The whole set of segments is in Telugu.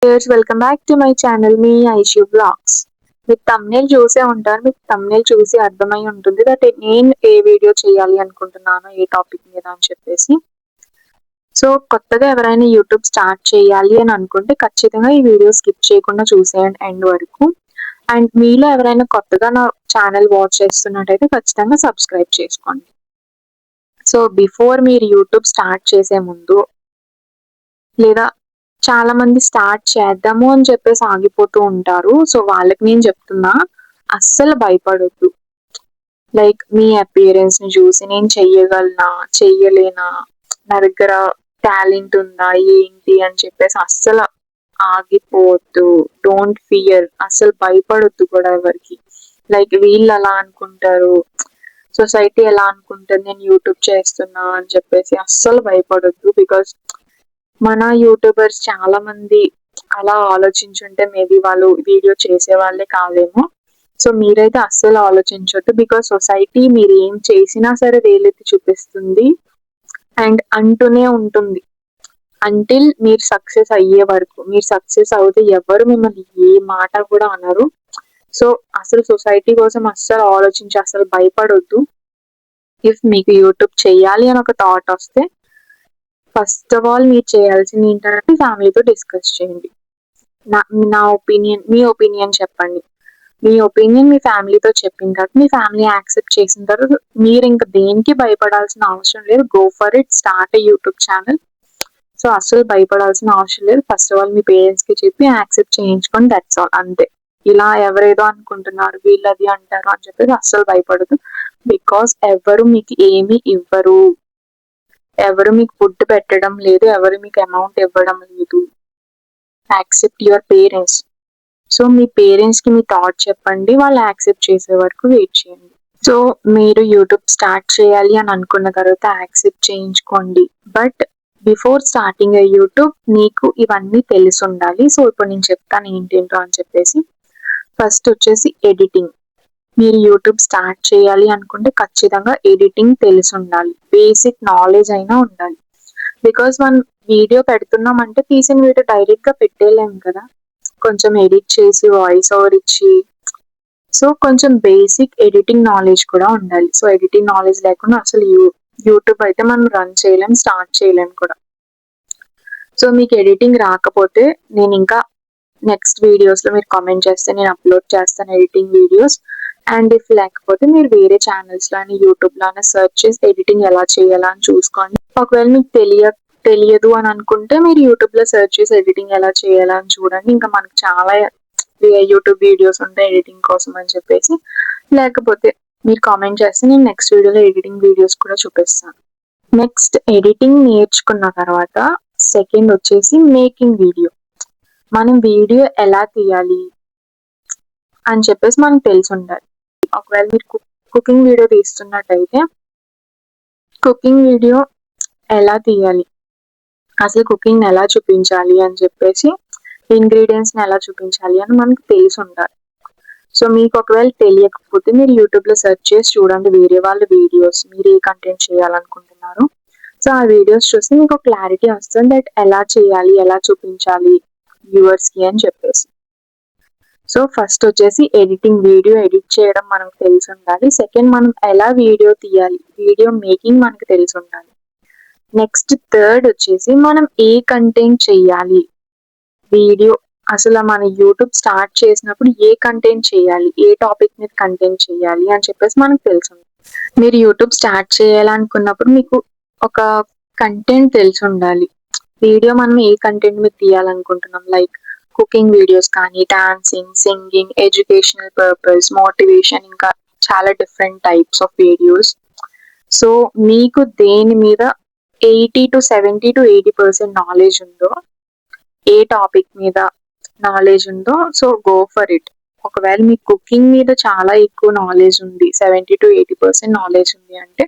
Welcome back to my channel మీ ఐషు బ్లాగ్స్. మీకు thumbnail చూసే ఉంటారు. మీకు thumbnail చూసి అర్థమై ఉంటుంది దట్ నేను ఏ వీడియో చేయాలి అనుకుంటున్నాను, ఏ టాపిక్ మీద అని చెప్పేసి. సో కొత్తగా ఎవరైనా యూట్యూబ్ స్టార్ట్ చేయాలి అని అనుకుంటే ఖచ్చితంగా ఈ వీడియో స్కిప్ చేయకుండా చూసేయండి ఎండ్ వరకు. అండ్ మీలో ఎవరైనా కొత్తగా నా ఛానల్ వాచ్ చేస్తున్నట్టయితే ఖచ్చితంగా సబ్స్క్రైబ్ చేసుకోండి. సో బిఫోర్ మీరు యూట్యూబ్ స్టార్ట్ చేసే ముందు, లేదా చాలా మంది స్టార్ట్ చేద్దాము అని చెప్పేసి ఆగిపోతూ ఉంటారు. సో వాళ్ళకి నేను చెప్తున్నా, అస్సలు భయపడొద్దు. లైక్ మీ అపియరెన్స్ ని చూసి నేను చెయ్యగలనా, చెయ్యలేనా, నా దగ్గర టాలెంట్ ఉందా ఏంటి అని చెప్పేసి అస్సలు ఆగిపోవద్దు. డోంట్ ఫియర్, అస్సలు భయపడొద్దు కూడా ఎవరికి. లైక్ వీళ్ళు అలా అనుకుంటారు, సొసైటీ ఎలా అనుకుంటుంది నేను యూట్యూబ్ చేస్తున్నా అని చెప్పేసి అస్సలు భయపడొద్దు. బికాస్ మన యూట్యూబర్స్ చాలా మంది అలా ఆలోచించుంటే మేబీ వాళ్ళు వీడియో చేసే వాళ్ళే కాదేమో. సో మీరైతే అస్సలు ఆలోచించొద్దు. బికాస్ సొసైటీ మీరు ఏం చేసినా సరే వేలెత్తి చూపిస్తుంది అండ్ అంటూనే ఉంటుంది అంటిల్ మీరు సక్సెస్ అయ్యే వరకు. మీరు సక్సెస్ అవుతే ఎవరు మిమ్మల్ని ఏ మాట కూడా అనరు. సో అసలు సొసైటీ కోసం అస్సలు ఆలోచించి అసలు భయపడొద్దు. ఇఫ్ మీకు యూట్యూబ్ చేయాలి అని ఒక థాట్ వస్తే ఫస్ట్ ఆఫ్ ఆల్ మీరు చేయాల్సింది ఏంటంటే ఫ్యామిలీతో డిస్కస్ చేయండి. నా ఒపీనియన్, మీ ఒపీనియన్ చెప్పండి. మీ ఒపీనియన్ మీ ఫ్యామిలీతో చెప్పిన తర్వాత మీ ఫ్యామిలీ యాక్సెప్ట్ చేసిన తర్వాత మీరు ఇంకా దేనికి భయపడాల్సిన అవసరం లేదు. Go for it, start YouTube channel. So అస్సలు భయపడాల్సిన అవసరం లేదు. First of all me parents కి చెప్పి యాక్సెప్ట్ చేయించుకోండి, దట్స్ ఆల్, అంతే. ఇలా ఎవరేదో అనుకుంటున్నారు, వీళ్ళు అది అంటారు అని చెప్పేసి అస్సలు భయపడదు. బికాస్ ఎవరు మీకు ఏమి ఇవ్వరు, ఎవరు మీకు ఫుడ్ పెట్టడం లేదు, ఎవరు మీకు అమౌంట్ ఇవ్వడం లేదు. Accept your parents. So me parents కి మీ థాట్ చెప్పండి, వాళ్ళు యాక్సెప్ట్ చేసే వరకు వెయిట్ చేయండి. సో మీరు యూట్యూబ్ స్టార్ట్ చేయాలి అని అనుకున్న తర్వాత యాక్సెప్ట్ చేయించుకోండి. బట్ బిఫోర్ స్టార్టింగ్ యూట్యూబ్ నీకు ఇవన్నీ తెలిసి ఉండాలి. సో ఇప్పుడు నేను చెప్తాను ఏంటేంటో అని చెప్పేసి. ఫస్ట్ వచ్చేసి ఎడిటింగ్. మీరు యూట్యూబ్ స్టార్ట్ చేయాలి అనుకుంటే ఖచ్చితంగా ఎడిటింగ్ తెలిసి ఉండాలి. బేసిక్ నాలెడ్జ్ అయినా ఉండాలి. బికాస్ మనం వీడియో పెడుతున్నాం అంటే తీసిన వీడియో డైరెక్ట్ గా పెట్టేయలేము కదా, కొంచెం ఎడిట్ చేసి వాయిస్ ఓవర్ ఇచ్చి. సో కొంచెం బేసిక్ ఎడిటింగ్ నాలెడ్జ్ కూడా ఉండాలి. సో ఎడిటింగ్ నాలెడ్జ్ లేకుండా అసలు యూట్యూబ్ అయితే మనం రన్ చేయలేం, స్టార్ట్ చేయలేం కూడా. సో మీకు ఎడిటింగ్ రాకపోతే నేను ఇంకా నెక్స్ట్ వీడియోస్ లో మీరు కామెంట్ చేస్తే నేను అప్లోడ్ చేస్తాను ఎడిటింగ్ వీడియోస్. అండ్ ఇఫ్ లేకపోతే మీరు వేరే ఛానల్స్ లోని యూట్యూబ్ లోనే సెర్చ్ చేసి ఎడిటింగ్ ఎలా చేయాలా అని చూసుకోండి. ఒకవేళ మీకు తెలియదు అని అనుకుంటే మీరు యూట్యూబ్ లో సెర్చ్ చేసి ఎడిటింగ్ ఎలా చేయాలా అని చూడండి. ఇంకా మనకు చాలా యూట్యూబ్ వీడియోస్ ఉంటాయి ఎడిటింగ్ కోసం అని చెప్పేసి. లేకపోతే మీరు కామెంట్ చేస్తే నేను నెక్స్ట్ వీడియోలో ఎడిటింగ్ వీడియోస్ కూడా చూపిస్తాను. నెక్స్ట్ ఎడిటింగ్ నేర్చుకున్న తర్వాత సెకండ్ వచ్చేసి మేకింగ్ వీడియో. మనం వీడియో ఎలా తీయాలి అని చెప్పేసి మనకు తెలిసి ఉండాలి. ఒకవేళ మీరు కుకింగ్ వీడియో తీస్తున్నట్టయితే కుకింగ్ వీడియో ఎలా తీయాలి, అసలు కుకింగ్ ఎలా చూపించాలి అని చెప్పేసి, ఇంగ్రీడియంట్స్ ఎలా చూపించాలి అని మనకు తెలిసి ఉండాలి. సో మీకు ఒకవేళ తెలియకపోతే మీరు యూట్యూబ్ లో సెర్చ్ చేసి చూడండి వేరే వాళ్ళ వీడియోస్, మీరు ఏ కంటెంట్ చేయాలనుకుంటున్నారు. సో ఆ వీడియోస్ చూస్తే మీకు క్లారిటీ వస్తుంది దట్ ఎలా చేయాలి, ఎలా చూపించాలి వ్యూవర్స్ కి అని చెప్పేసి. సో ఫస్ట్ వచ్చేసి ఎడిటింగ్, వీడియో ఎడిట్ చేయడం మనకు తెలిసి ఉండాలి. సెకండ్ మనం ఎలా వీడియో తీయాలి, వీడియో మేకింగ్ మనకు తెలిసి ఉండాలి. నెక్స్ట్ థర్డ్ వచ్చేసి మనం ఏ కంటెంట్ చేయాలి, వీడియో అసలు మన యూట్యూబ్ స్టార్ట్ చేసినప్పుడు ఏ కంటెంట్ చేయాలి, ఏ టాపిక్ మీద కంటెంట్ చేయాలి అని చెప్పేసి మనకు తెలుసు. మీరు యూట్యూబ్ స్టార్ట్ చేయాలనుకున్నప్పుడు మీకు ఒక కంటెంట్ తెలిసి ఉండాలి. వీడియో మనం ఏ కంటెంట్ మీద తీయాలనుకుంటున్నాం, లైక్ కుకింగ్ వీడియోస్ కానీ, dancing, singing, educational purpose, motivation, ఇంకా చాలా different types of videos. So మీకు దేని మీద 70-80% నాలెడ్జ్ ఉందో, ఏ టాపిక్ మీద నాలెడ్జ్ ఉందో, సో గో ఫర్ ఇట్. ఒకవేళ మీకు కుకింగ్ మీద చాలా ఎక్కువ నాలెడ్జ్ ఉంది, 70-80% నాలెడ్జ్ ఉంది అంటే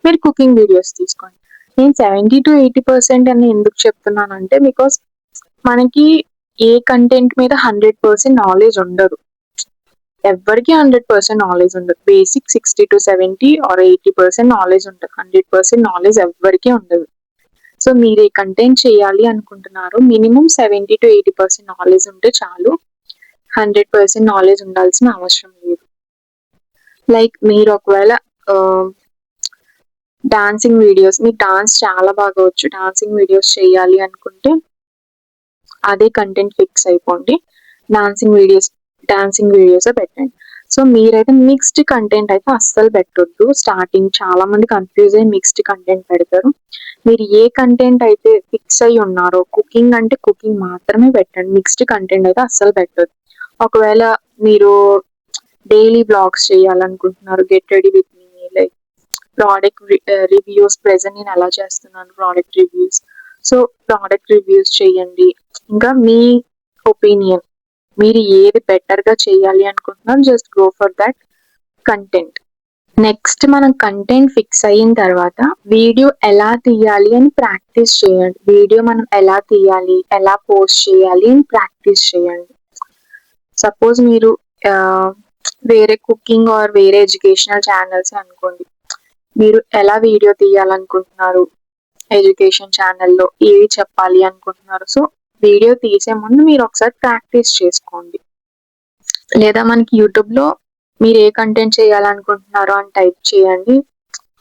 మీరు కుకింగ్ వీడియోస్ తీసుకోండి. నేను 70-80% అని ఎందుకు చెప్తున్నానంటే బికాస్ మనకి ఏ కంటెంట్ మీద 100% నాలెడ్జ్ ఉండదు. ఎవరికి 100% నాలెడ్జ్ ఉండదు. బేసిక్ 60-70 ఆర్ 80% నాలెడ్జ్ ఉంటుంది. 100% నాలెడ్జ్ ఎవరికి ఉండదు. సో మీరు ఏ కంటెంట్ చేయాలి అనుకుంటున్నారు, మినిమం 70-80% నాలెడ్జ్ ఉంటే చాలు. 100% నాలెడ్జ్ ఉండాల్సిన అవసరం లేదు. లైక్ మీరు ఒకవేళ డాన్సింగ్ వీడియోస్, మీకు డాన్స్ చాలా బాగా వచ్చు, డాన్సింగ్ వీడియోస్ చేయాలి అనుకుంటే అదే కంటెంట్ ఫిక్స్ అయిపోండి. డాన్సింగ్ వీడియోస్ పెట్టండి. సో మీరైతే మిక్స్డ్ కంటెంట్ అయితే అస్సలు పెట్టొద్దు. స్టార్టింగ్ చాలా మంది కన్ఫ్యూజ్ అయ్యి మిక్స్డ్ కంటెంట్ పెడతారు. మీరు ఏ కంటెంట్ అయితే ఫిక్స్ అయ్యి ఉన్నారో, కుకింగ్ అంటే కుకింగ్ మాత్రమే పెట్టండి. మిక్స్డ్ కంటెంట్ అయితే అస్సలు పెట్టొద్దు. ఒకవేళ మీరు డైలీ బ్లాగ్స్ చేయాలనుకుంటున్నారు, get ready with me, like product reviews, present నేను ఎలా చేస్తున్నాను product reviews, so product reviews చేయండి. ఇంకా మీ ఒపీనియన్, మీరు ఏది బెటర్ గా చేయాలి అనుకుంటున్నారు, just go for that content. Next మనం కంటెంట్ ఫిక్స్ అయిన తర్వాత వీడియో ఎలా తీయాలి అని ప్రాక్టీస్ చేయండి. వీడియో మనం ఎలా తీయాలి, ఎలా పోస్ట్ చేయాలి అని ప్రాక్టీస్ చేయండి. సపోజ్ మీరు వేరే కుకింగ్ ఆర్ వేరే ఎడ్యుకేషనల్ ఛానల్స్ అనుకోండి, మీరు ఎలా వీడియో తీయాలనుకుంటున్నారు, ఎడ్యుకేషన్ ఛానల్లో ఏవి చెప్పాలి అనుకుంటున్నారు, సో వీడియో తీసే ముందు మీరు ఒకసారి ప్రాక్టీస్ చేసుకోండి. లేదా మనకి యూట్యూబ్లో మీరు ఏ కంటెంట్ చేయాలనుకుంటున్నారో అని టైప్ చేయండి,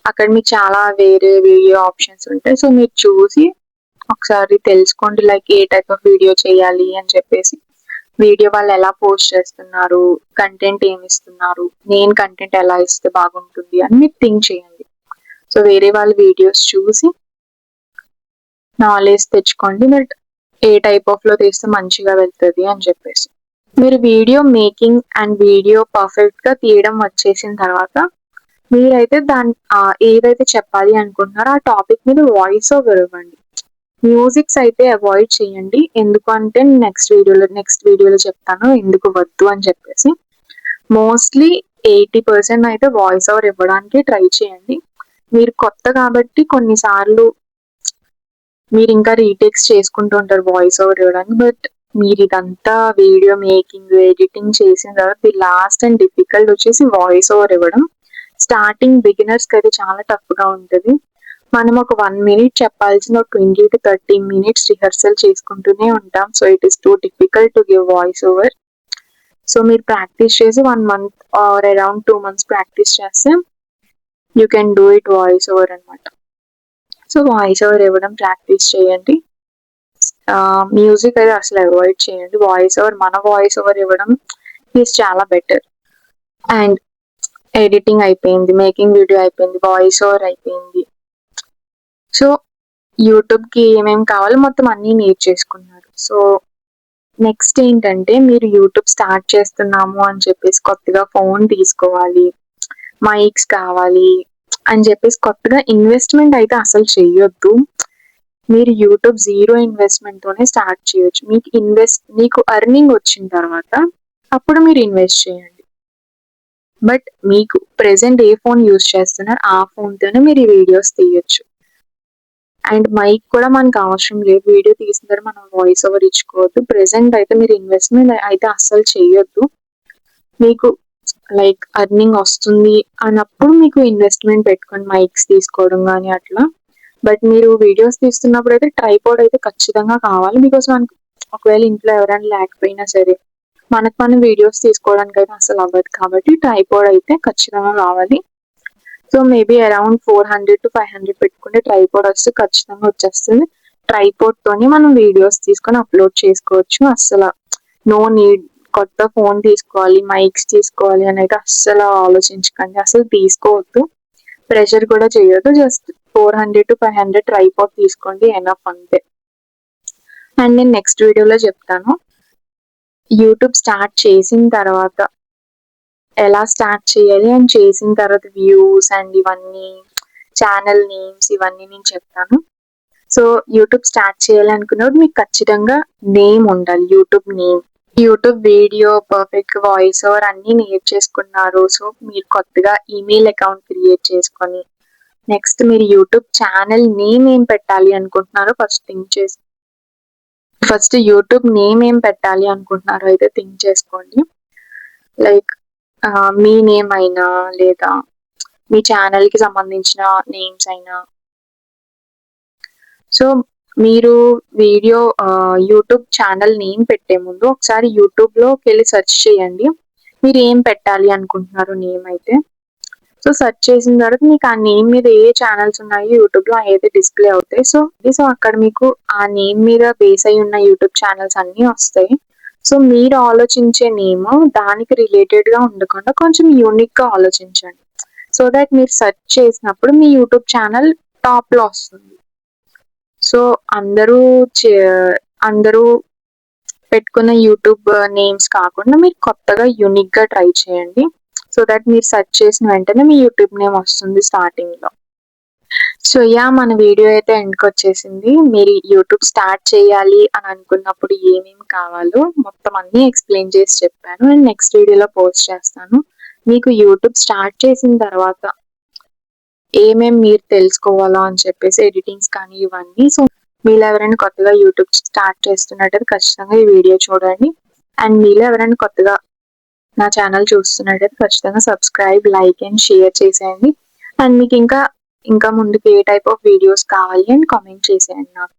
అక్కడ మీకు చాలా వేరే వీడియో ఆప్షన్స్ ఉంటాయి. సో మీరు చూసి ఒకసారి తెలుసుకోండి, like A type of video చేయాలి అని చెప్పేసి, వీడియో వాళ్ళు ఎలా పోస్ట్ చేస్తున్నారు, కంటెంట్ ఏమి ఇస్తున్నారు, నేను కంటెంట్ ఎలా ఇస్తే బాగుంటుంది అని మీరు థింక్ చేయండి. సో వేరే వాళ్ళ వీడియోస్ చూసి నాలెడ్జ్ తెచ్చుకోండి, బట్ ఏ టైప్ ఆఫ్ లో తీస్తే మంచిగా వెళ్తుంది అని చెప్పేసి. మీరు video making and video perfect గా తీయడం వచ్చేసిన తర్వాత మీరైతే ఏదైతే చెప్పాలి అనుకుంటున్నారో ఆ టాపిక్ మీద వాయిస్ ఓవర్ ఇవ్వండి. మ్యూజిక్స్ అయితే అవాయిడ్ చేయండి, ఎందుకంటే నెక్స్ట్ వీడియోలో చెప్తాను ఎందుకు వద్దు అని చెప్పేసి. మోస్ట్లీ 80% అయితే వాయిస్ ఓవర్ ఇవ్వడానికి ట్రై చేయండి. మీరు కొత్త కాబట్టి కొన్నిసార్లు మీరు ఇంకా రీటేక్స్ చేసుకుంటూ ఉంటారు వాయిస్ ఓవర్ ఇవ్వడానికి, బట్ మీరు ఇదంతా వీడియో మేకింగ్ ఎడిటింగ్ చేసిన తర్వాత ది లాస్ట్ అండ్ డిఫికల్ట్ వచ్చేసి వాయిస్ ఓవర్ ఇవ్వడం. స్టార్టింగ్ బిగినర్స్ కి అయితే చాలా టఫ్ గా ఉంటుంది. మనం ఒక 1 minute చెప్పాల్సిన 20-30 minutes రిహర్సల్ చేసుకుంటూనే ఉంటాం. So it is too difficult to give voice over. So మీరు ప్రాక్టీస్ చేసి 1 month or around 2 months practice చేస్తే you can do it voice over అనమాట. సో వాయిస్ ఓవర్ ఇవ్వడం ప్రాక్టీస్ చేయండి. మ్యూజిక్ అయితే అసలు అవాయిడ్ చేయండి. మన వాయిస్ ఓవర్ ఇవ్వడం ఈజ్ చాలా బెటర్. అండ్ ఎడిటింగ్ అయిపోయింది, మేకింగ్ వీడియో అయిపోయింది, వాయిస్ ఓవర్ అయిపోయింది. సో యూట్యూబ్ కి ఏమేమి కావాలో మొత్తం అన్ని నేర్చేసుకున్నారు. సో నెక్స్ట్ ఏంటంటే, మీరు యూట్యూబ్ స్టార్ట్ చేస్తున్నాము అని చెప్పేసి కొత్తగా ఫోన్ తీసుకోవాలి, మైక్స్ కావాలి అని చెప్పేసి కొత్తగా ఇన్వెస్ట్మెంట్ అయితే అసలు చెయ్యొద్దు. మీరు యూట్యూబ్ 0 ఇన్వెస్ట్మెంట్ తోనే స్టార్ట్ చేయొచ్చు. మీకు అర్నింగ్ వచ్చిన తర్వాత అప్పుడు మీరు ఇన్వెస్ట్ చేయండి. బట్ మీకు ప్రెసెంట్ ఏ ఫోన్ యూజ్ చేస్తున్నారు ఆ ఫోన్ తోనే మీరు ఈ వీడియోస్ తీయొచ్చు. అండ్ మైక్ కూడా మనకు అవసరం లేదు, వీడియో తీసిన తర్వాత మనం వాయిస్ ఓవర్ ఇచ్చుకోవద్దు. ప్రెసెంట్ అయితే మీరు ఇన్వెస్ట్మెంట్ అయితే అస్సలు చేయొద్దు. మీకు లైక్ అర్నింగ్ వస్తుంది అన్నప్పుడు మీకు ఇన్వెస్ట్మెంట్ పెట్టుకోండి, మైక్స్ తీసుకోవడం కానీ అట్లా. బట్ మీరు వీడియోస్ తీస్తున్నప్పుడు అయితే ట్రైపాడ్ అయితే ఖచ్చితంగా కావాలి, బికాస్ మనకు ఒకవేళ ఇంట్లో ఎవరైనా లేకపోయినా సరే మనం వీడియోస్ తీసుకోవడానికి అయితే అసలు అవ్వదు, కాబట్టి ట్రైపాడ్ అయితే ఖచ్చితంగా కావాలి. సో మేబీ అరౌండ్ 400-500 పెట్టుకుంటే ట్రైపాడ్ వస్తే ఖచ్చితంగా వచ్చేస్తుంది. ట్రైపాడ్ తోని మనం వీడియోస్ తీసుకొని అప్లోడ్ చేసుకోవచ్చు. అస్సలు నో నీడ్ కొత్త ఫోన్ తీసుకోవాలి, మైక్స్ తీసుకోవాలి అని అయితే అస్సలు ఆలోచించకండి, అసలు తీసుకోవద్దు, ప్రెషర్ కూడా చేయొద్దు. జస్ట్ 400-500 ట్రైపాడ్ తీసుకోండి, ఎనఫ్ అంతే. అండ్ నేను నెక్స్ట్ వీడియోలో చెప్తాను యూట్యూబ్ స్టార్ట్ చేసిన తర్వాత ఎలా స్టార్ట్ చేయాలి అని, చేసిన తర్వాత వ్యూస్ అండ్ ఇవన్నీ ఛానల్ నేమ్స్ ఇవన్నీ నేను చెప్తాను. సో యూట్యూబ్ స్టార్ట్ చేయాలనుకున్నప్పుడు మీకు ఖచ్చితంగా నేమ్ ఉండాలి, YouTube name. YouTube video perfect voice over అన్ని నేర్చేసుకున్నారు. సో మీరు కొత్తగా ఈమెయిల్ అకౌంట్ క్రియేట్ చేసుకొని నెక్స్ట్ మీరు యూట్యూబ్ ఛానల్ నేమ్ ఏం పెట్టాలి అనుకుంటున్నారో ఫస్ట్ యూట్యూబ్ నేమ్ ఏం పెట్టాలి అనుకుంటున్నారో అయితే థింక్ చేసుకోండి. లైక్ మీ నేమ్ అయినా లేదా మీ ఛానల్ కి సంబంధించిన నేమ్స్ అయినా. సో మీరు వీడియో యూట్యూబ్ ఛానల్ నేమ్ పెట్టే ముందు ఒకసారి యూట్యూబ్లోకి వెళ్ళి సెర్చ్ చేయండి. మీరు ఏం పెట్టాలి అనుకుంటున్నారు నేమ్ అయితే. సో సెర్చ్ చేసిన తర్వాత మీకు ఆ నేమ్ మీద ఏ ఛానల్స్ ఉన్నాయో యూట్యూబ్లో అయితే డిస్ప్లే అవుతాయి. సో అక్కడ మీకు ఆ నేమ్ మీద బేస్ అయి ఉన్న యూట్యూబ్ ఛానల్స్ అన్నీ వస్తాయి. సో మీరు ఆలోచించే నేమ్ దానికి రిలేటెడ్గా ఉండకుండా కొంచెం యూనిక్గా ఆలోచించండి. సో దట్ మీరు సెర్చ్ చేసినప్పుడు మీ యూట్యూబ్ ఛానల్ టాప్లో వస్తుంది. సో అందరూ పెట్టుకున్న యూట్యూబ్ నేమ్స్ కాకుండా మీరు కొత్తగా యూనిక్గా ట్రై చేయండి. సో దట్ మీరు సెర్చ్ చేసిన వెంటనే మీ యూట్యూబ్ నేమ్ వస్తుంది స్టార్టింగ్లో. సో మన వీడియో అయితే ఎండ్కి వచ్చేసింది. మీరు యూట్యూబ్ స్టార్ట్ చేయాలి అని అనుకున్నప్పుడు ఏమేమి కావాలో మొత్తం అన్నీ ఎక్స్ప్లెయిన్ చేసి చెప్పాను. అండ్ నెక్స్ట్ వీడియోలో పోస్ట్ చేస్తాను. మీకు యూట్యూబ్ స్టార్ట్ చేసిన తర్వాత ఏమేమి మీరు తెలుసుకోవాలా అని చెప్పేసి ఎడిటింగ్స్ కానీ ఇవన్నీ. సో మీరు ఎవరైనా కొత్తగా యూట్యూబ్ స్టార్ట్ చేస్తున్నట్టయితే ఖచ్చితంగా ఈ వీడియో చూడండి. అండ్ మీరు ఎవరైనా కొత్తగా నా ఛానల్ చూస్తున్నట్టయితే ఖచ్చితంగా సబ్స్క్రైబ్, లైక్ అండ్ షేర్ చేసేయండి. అండ్ మీకు ఇంకా ముందుకు ఏ టైప్ ఆఫ్ వీడియోస్ కావాలి అని కామెంట్ చేసేయండి నాకు.